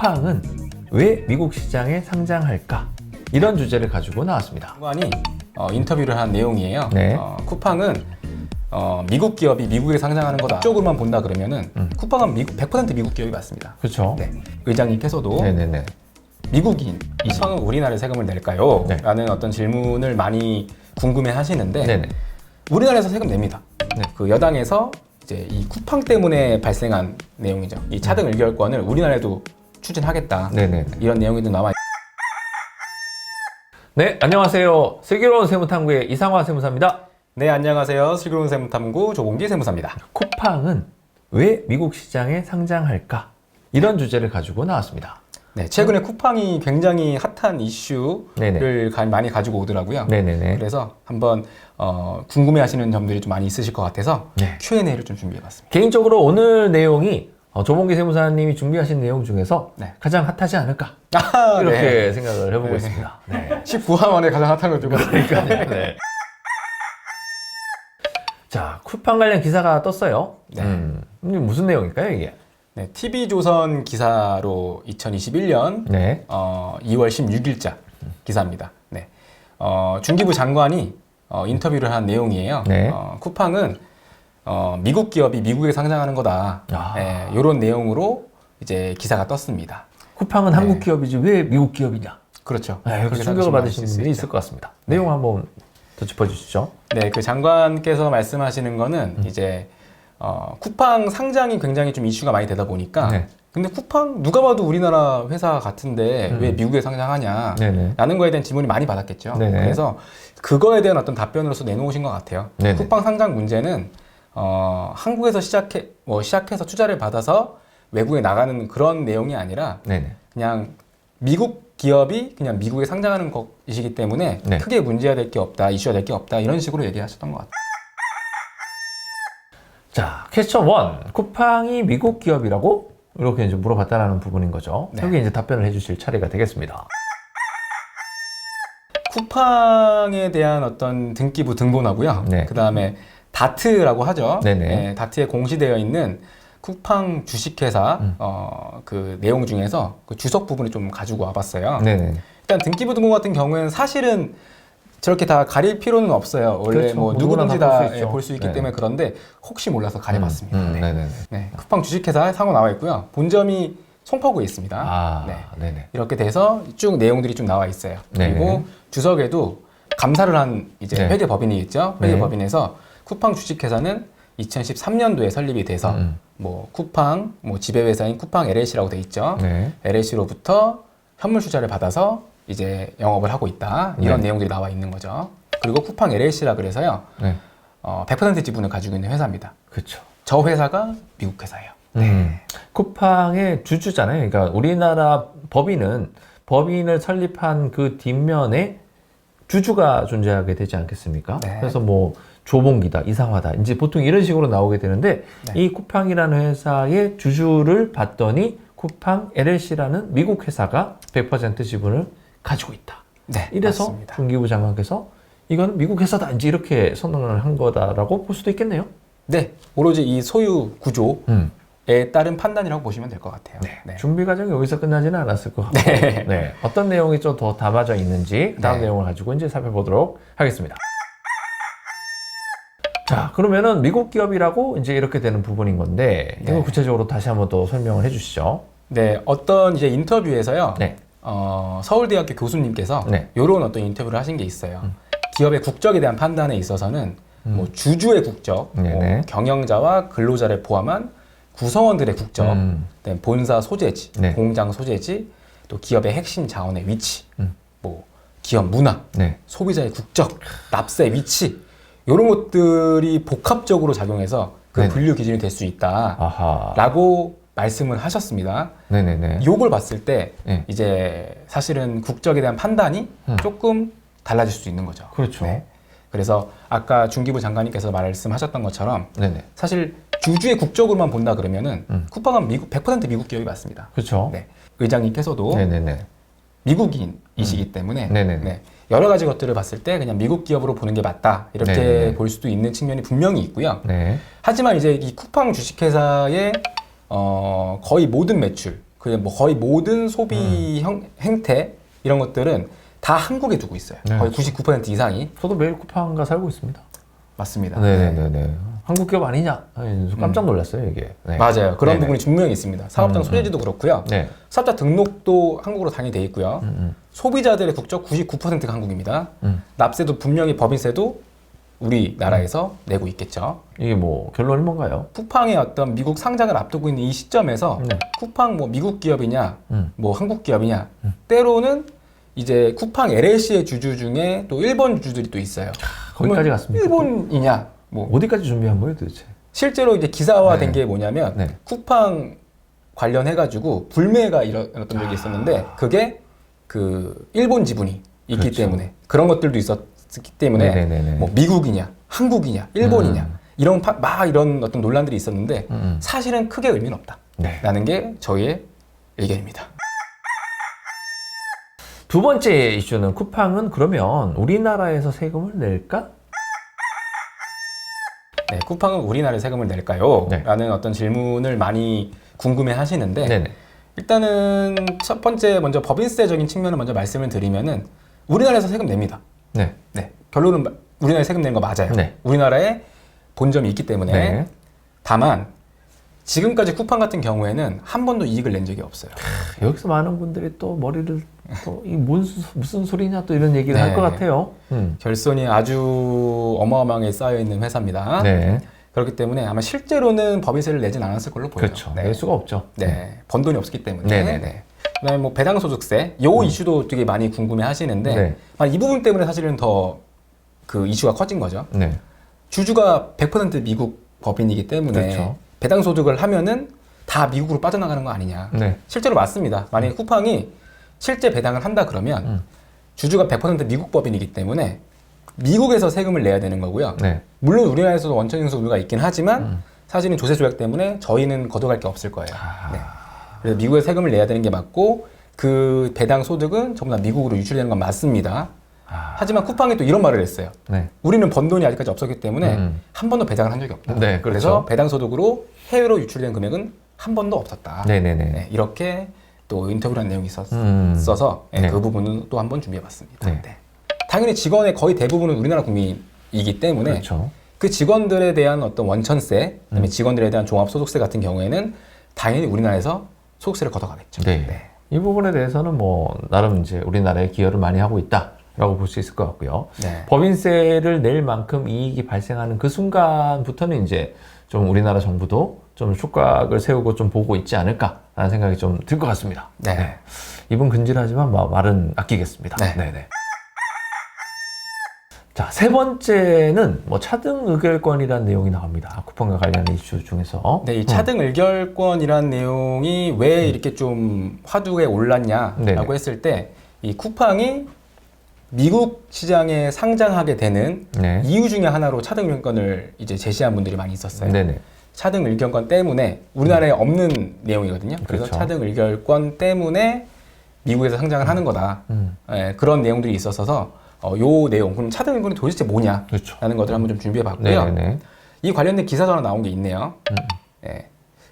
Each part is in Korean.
쿠팡은 왜 미국 시장에 상장할까? 이런 주제를 가지고 나왔습니다. 장관이 인터뷰를 한 내용이에요. 네. 쿠팡은 미국 기업이 미국에 상장하는 거다 쪽으로만 본다 그러면은 쿠팡은 100% 미국 기업이 맞습니다. 그렇죠. 네. 의장님께서도 네네네. 미국인 쿠팡은 우리나라에 세금을 낼까요? 네. 라는 어떤 질문을 많이 궁금해 하시는데 네네. 우리나라에서 세금 냅니다. 네. 그 여당에서 이제 이 쿠팡 때문에 발생한 내용이죠. 이 차등 의결권을 우리나라에도 추진하겠다. 네네. 이런 내용이 나와 네, 안녕하세요. 슬기로운 세무탐구의 이상화 세무사입니다. 네, 안녕하세요. 슬기로운 세무탐구 조봉기 세무사입니다. 쿠팡은 왜 미국 시장에 상장할까? 이런 주제를 가지고 나왔습니다. 네, 최근에 쿠팡이 굉장히 핫한 이슈를 많이 가지고 오더라고요. 네네네. 그래서 한번 궁금해하시는 점들이 좀 많이 있으실 것 같아서 네. Q&A를 좀 준비해봤습니다. 개인적으로 오늘 내용이 조봉기 세무사님이 준비하신 내용 중에서 네. 가장 핫하지 않을까? 아, 이렇게 네. 생각을 해보고 있습니다. 네. 19화 만에 가장 핫한 걸 들고 왔으니까. 네. 자, 쿠팡 관련 기사가 떴어요. 네. 이게 무슨 내용일까요, 이게? 네, TV조선 기사로 2021년 네. 2월 16일자 기사입니다. 네. 중기부 장관이 인터뷰를 한 내용이에요. 네. 쿠팡은 미국 기업이 미국에 상장하는 거다. 아. 네, 이런 내용으로 이제 기사가 떴습니다. 쿠팡은 네. 한국 기업이지 왜 미국 기업이냐? 그렇죠. 네, 그렇게 그렇게 충격을 받으신 생각하실 수 분들이 있죠. 있을 것 같습니다. 내용 한번 더 짚어주시죠. 네, 그 장관께서 말씀하시는 거는 이제 쿠팡 상장이 굉장히 좀 이슈가 많이 되다 보니까 네. 근데 쿠팡 누가 봐도 우리나라 회사 같은데 왜 미국에 상장하냐 네네. 라는 거에 대한 질문이 많이 받았겠죠. 네네. 그래서 그거에 대한 어떤 답변으로서 내놓으신 것 같아요. 네네. 쿠팡 상장 문제는 한국에서 시작해서 투자를 받아서 외국에 나가는 그런 내용이 아니라 네네. 그냥 미국 기업이 그냥 미국에 상장하는 것이기 때문에 네. 크게 문제가 될 게 없다, 이슈가 될 게 없다 이런 식으로 얘기하셨던 것 같아요. 자, 퀘스천 1. 쿠팡이 미국 기업이라고? 이렇게 이제 물어봤다라는 부분인 거죠. 네. 여기 이제 답변을 해주실 차례가 되겠습니다. 쿠팡에 대한 어떤 등기부 등본하고요. 네. 그 다음에 다트라고 하죠. 네네. 네, 다트에 공시되어 있는 쿠팡 주식회사 그 내용 중에서 그 주석 부분을 좀 가지고 와봤어요. 네네. 일단 등기부 등본 같은 경우에는 사실은 저렇게 다 가릴 필요는 없어요. 원래 그렇죠. 뭐 누구나 누구든지 다 다 볼수 있죠. 볼 수 있기 네. 때문에 그런데 혹시 몰라서 가려봤습니다. 네. 네네네. 네, 쿠팡 주식회사 상호 나와 있고요. 본점이 송파구에 있습니다. 아, 네. 네네. 이렇게 돼서 쭉 내용들이 좀 나와 있어요. 네네. 그리고 주석에도 감사를 한 이제 네. 회계법인이 있죠. 네. 회계법인에서 쿠팡 주식회사는 2013년도에 설립이 돼서 뭐 쿠팡 뭐 지배회사인 쿠팡 LLC라고 돼 있죠. 네. LLC로부터 현물 투자를 받아서 이제 영업을 하고 있다. 이런 네. 내용들이 나와 있는 거죠. 그리고 쿠팡 LLC라 그래서요. 네. 100% 지분을 가지고 있는 회사입니다. 그렇죠. 저 회사가 미국 회사예요. 쿠팡의 주주잖아요. 그러니까 우리나라 법인을 설립한 그 뒷면에 주주가 존재하게 되지 않겠습니까? 네. 그래서 뭐 조봉기다, 이상화다, 이제 보통 이런 식으로 나오게 되는데 네. 이 쿠팡이라는 회사의 주주를 봤더니 쿠팡 LLC라는 미국 회사가 100% 지분을 가지고 있다. 네, 이래서 맞습니다. 중기부 장관께서 이건 미국 회사다, 이제 이렇게 선언을 한 거다라고 볼 수도 있겠네요. 네, 오로지 이 소유 구조 음. 에 따른 판단이라고 보시면 될 것 같아요. 네. 준비 과정이 여기서 끝나지는 않았을 것 같고 네. 어떤 내용이 좀 더 담아져 있는지 다음 네. 내용을 가지고 이제 살펴보도록 하겠습니다. 자, 그러면은 미국 기업이라고 이제 이렇게 되는 부분인 건데 네. 이거 구체적으로 다시 한번 또 설명을 해주시죠. 네, 어떤 이제 인터뷰에서요. 네. 서울대학교 교수님께서 네. 이런 어떤 인터뷰를 하신 게 있어요. 기업의 국적에 대한 판단에 있어서는 뭐 주주의 국적, 뭐 네네. 경영자와 근로자를 포함한 구성원들의 국적, 그다음에 본사 소재지, 네. 공장 소재지, 또 기업의 핵심 자원의 위치, 뭐 기업 문화, 네. 소비자의 국적, 납세 위치 이런 것들이 복합적으로 작용해서 그 네네. 분류 기준이 될 수 아하. 있다라고 말씀을 하셨습니다. 네네네. 요걸 봤을 때 네. 이제 사실은 국적에 대한 판단이 조금 달라질 수 있는 거죠. 그렇죠. 네. 그래서 아까 중기부 장관님께서 말씀하셨던 것처럼 네네. 사실 주주의 국적으로만 본다 그러면은 쿠팡은 100% 미국 기업이 맞습니다. 그렇죠. 네. 의장님께서도 네네네. 미국인이시기 때문에 네네네. 네. 여러 가지 것들을 봤을 때 그냥 미국 기업으로 보는 게 맞다 이렇게 네네네. 볼 수도 있는 측면이 분명히 있고요. 네. 하지만 이제 이 쿠팡 주식회사의 거의 모든 매출 그냥 뭐 거의 모든 소비 행태 이런 것들은 다 한국에 두고 있어요. 네, 거의 그렇죠. 99% 이상이. 저도 매일 쿠팡과 살고 있습니다. 맞습니다. 네네네. 한국 기업 아니냐? 깜짝 놀랐어요 이게. 네. 맞아요. 그런 네네. 부분이 분명히 있습니다. 사업장 소재지도 그렇고요. 네. 사업자 등록도 한국으로 당연히 돼 있고요. 소비자들의 국적 99%가 한국입니다. 납세도 분명히 법인세도 우리나라에서 내고 있겠죠. 이게 뭐 결론이 뭔가요? 쿠팡의 어떤 미국 상장을 앞두고 있는 이 시점에서 네. 쿠팡 뭐 미국 기업이냐, 뭐 한국 기업이냐, 때로는 이제 쿠팡 LLC의 주주 중에 또 일본 주주들이 또 있어요. 거기까지 그러면 갔습니까? 일본이냐, 뭐 어디까지 준비한 거예요 도대체? 실제로 이제 기사화된 네. 게 뭐냐면 네. 쿠팡 관련해가지고 불매가 일어났던 적이 있었는데 그게 그 일본 지분이 있기 그렇죠. 때문에 그런 것들도 있었기 때문에 네네네네. 뭐 미국이냐, 한국이냐, 일본이냐 이런 이런 어떤 논란들이 있었는데 사실은 크게 의미는 없다라는 네. 게 저희의 의견입니다. 두 번째 이슈는 쿠팡은 그러면 우리나라에서 세금을 낼까? 네, 쿠팡은 우리나라에 세금을 낼까요? 네. 라는 어떤 질문을 많이 궁금해 하시는데 네네. 일단은 첫 번째 먼저 법인세적인 측면을 먼저 말씀을 드리면은 우리나라에서 세금 냅니다. 네. 네, 결론은 우리나라에 세금 내는 거 맞아요. 네. 우리나라에 본점이 있기 때문에 네. 다만 지금까지 쿠팡 같은 경우에는 한 번도 이익을 낸 적이 없어요. 여기서 많은 분들이 또 머리를 또 이 무슨 소리냐 또 이런 얘기를 네. 할 것 같아요. 결손이 아주 어마어마하게 쌓여 있는 회사입니다. 네. 그렇기 때문에 아마 실제로는 법인세를 내진 않았을 걸로 보여요. 그렇죠. 낼 수가 없죠. 네, 번 돈이 없었기 때문에. 네네네. 네. 그다음에 뭐 배당소득세, 요 이슈도 되게 많이 궁금해하시는데 네. 이 부분 때문에 사실은 더 그 이슈가 커진 거죠. 네. 주주가 100% 미국 법인이기 때문에 그렇죠. 배당소득을 하면은 다 미국으로 빠져나가는 거 아니냐. 네. 실제로 맞습니다. 만약에 쿠팡이 실제 배당을 한다 그러면 주주가 100% 미국 법인이기 때문에 미국에서 세금을 내야 되는 거고요. 네. 물론 우리나라에서도 원천징수 의무가 있긴 하지만 사실은 조세 조약 때문에 저희는 걷어갈 게 없을 거예요. 네. 그래서 미국에 세금을 내야 되는 게 맞고 그 배당 소득은 전부 다 미국으로 유출되는 건 맞습니다. 하지만 쿠팡이 또 이런 말을 했어요. 네. 우리는 번 돈이 아직까지 없었기 때문에 한 번도 배당을 한 적이 없다. 네, 그렇죠. 그래서 배당 소득으로 해외로 유출된 금액은 한 번도 없었다. 네네네. 네, 이렇게 또 인터뷰라는 내용이 있어서 네. 그 부분은 또 한 번 준비해봤습니다. 네. 네. 당연히 직원의 거의 대부분은 우리나라 국민이기 때문에 그렇죠. 그 직원들에 대한 어떤 원천세, 그다음에 직원들에 대한 종합소득세 같은 경우에는 당연히 우리나라에서 소득세를 걷어가겠죠. 네. 이 부분에 대해서는 뭐 나름 이제 우리나라에 기여를 많이 하고 있다라고 볼 수 있을 것 같고요. 네. 법인세를 낼 만큼 이익이 발생하는 그 순간부터는 이제 좀 우리나라 정부도 좀 촉각을 세우고 좀 보고 있지 않을까라는 생각이 좀 들 것 같습니다. 네. 입은 근질하지만 말은 아끼겠습니다. 네. 네네. 자, 세 번째는 뭐 차등 의결권이라는 내용이 나옵니다. 쿠팡과 관련된 이슈 중에서. 네, 이 차등 의결권이라는 내용이 왜 이렇게 좀 화두에 올랐냐라고 네네. 했을 때 이 쿠팡이 미국 시장에 상장하게 되는 네. 이유 중에 하나로 차등 의결권을 이제 제시한 분들이 많이 있었어요. 네네. 차등 의결권 때문에 우리나라에 없는 내용이거든요. 그래서 그렇죠. 차등 의결권 때문에 미국에서 상장을 하는 거다. 예, 그런 내용들이 있었어서 요 내용, 그럼 차등 의결권이 도대체 뭐냐라는 그렇죠. 것들을 한번 좀 준비해봤고요. 네네. 이 관련된 기사도 하나 나온 게 있네요. 예,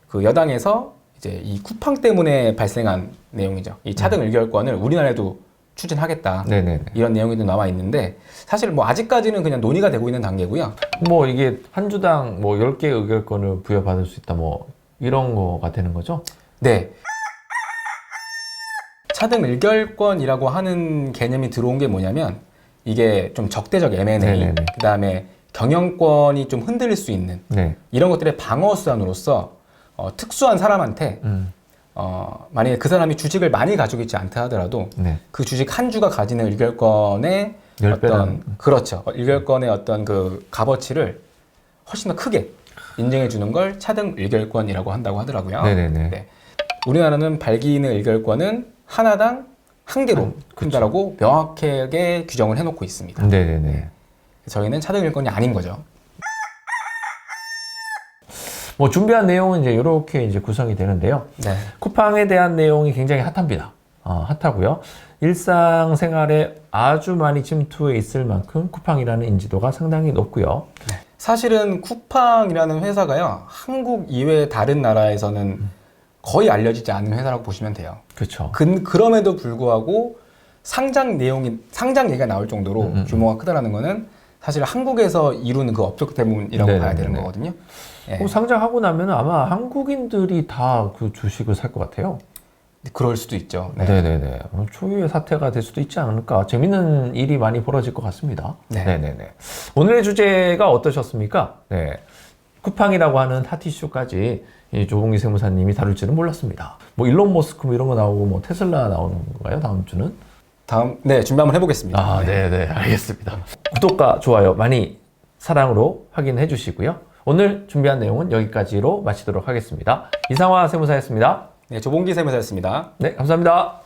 그 여당에서 이제 이 쿠팡 때문에 발생한 내용이죠. 이 차등 의결권을 우리나라에도 추진하겠다. 네네네. 이런 내용이 좀 나와 있는데 사실 뭐 아직까지는 그냥 논의가 되고 있는 단계고요. 뭐 이게 한 주당 뭐 10개 의결권을 부여받을 수 있다 뭐 이런 거가 되는 거죠? 네. 차등 의결권이라고 하는 개념이 들어온 게 뭐냐면 이게 좀 적대적 M&A, 네네네. 그다음에 경영권이 좀 흔들릴 수 있는 네. 이런 것들의 방어 수단으로서 특수한 사람한테 만약에 그 사람이 주식을 많이 가지고 있지 않다 하더라도 네. 그 주식 한 주가 가지는 의결권의 10배라는. 어떤 그렇죠. 의결권의 어떤 그 값어치를 훨씬 더 크게 인정해 주는 걸 차등 의결권이라고 한다고 하더라고요. 네네네. 네. 우리나라는 발기인의 의결권은 하나당 한 개로 한다라고 명확하게 규정을 해놓고 있습니다. 네네네. 저희는 차등 의결권이 아닌 거죠. 뭐 준비한 내용은 이제 이렇게 이제 구성이 되는데요. 네. 쿠팡에 대한 내용이 굉장히 핫합니다. 핫하고요. 일상생활에 아주 많이 침투해 있을 만큼 쿠팡이라는 인지도가 상당히 높고요. 사실은 쿠팡이라는 회사가요, 한국 이외의 다른 나라에서는 거의 알려지지 않는 회사라고 보시면 돼요. 그렇죠. 그럼에도 불구하고 상장 얘기가 나올 정도로 규모가 크다라는 거는 사실 한국에서 이루는 그 업적 때문이라고 네네네네. 봐야 되는 거거든요. 예. 상장하고 나면 아마 한국인들이 다 그 주식을 살 것 같아요. 그럴 수도 있죠. 네. 네네네. 초유의 사태가 될 수도 있지 않을까. 재밌는 일이 많이 벌어질 것 같습니다. 네. 네네네. 오늘의 주제가 어떠셨습니까? 네. 쿠팡이라고 하는 핫 이슈까지 이 조봉기 세무사님이 다룰 줄은 몰랐습니다. 뭐 일론 머스크 뭐 이런 거 나오고 뭐 테슬라 나오는 건가요? 다음 주는? 네, 준비 한번 해보겠습니다. 아, 네네. 알겠습니다. 구독과 좋아요 많이 사랑으로 확인해 주시고요. 오늘 준비한 내용은 여기까지로 마치도록 하겠습니다. 이상화 세무사였습니다. 네, 조봉기 세무사였습니다. 네, 감사합니다.